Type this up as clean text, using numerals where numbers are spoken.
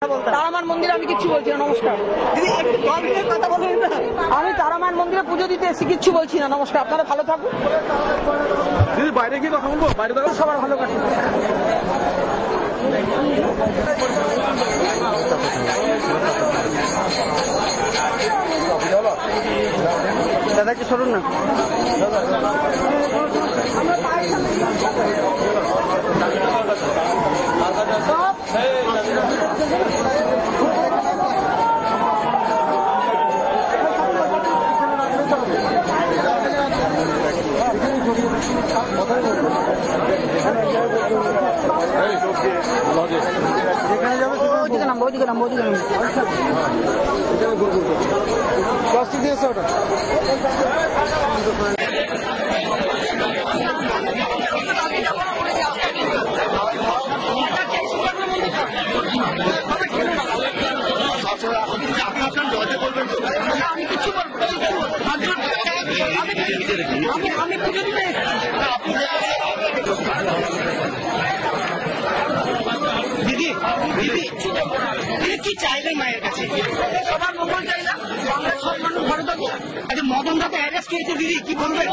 তারামান মন্দিরে আমি কিচ্ছু বলছি না। নমস্কার দিদি একটু কম দিয়ে কথা বলবেন না। আমি তারামান মন্দিরে পুজো দিতে এসেছি, কিচ্ছু বলছি না। নমস্কার, আপনারা ভালো থাকুন। দিদি বাইরে গিয়ে কথা বলবো, বাইরে দাঁড়াও। সবার ভালো কাটুন। দাদা একটু সরুন না। যেখানে যাবে ওইদিকে নামবো, ওইদিকে নামবো, ওইদিকে নামবো। প্লাস্টিক দিয়েছে ওটা। আমি পুজো দিতে এসেছি। দিদি দিদি দিদি কি চাইবেন মায়ের কাছে? সবার মঙ্গল চাই না, আমরা সব মানুষ ভালো থাকবো। আচ্ছা মদনটা তো অ্যারেস্ট করেছে দিদি, কি বলবেন?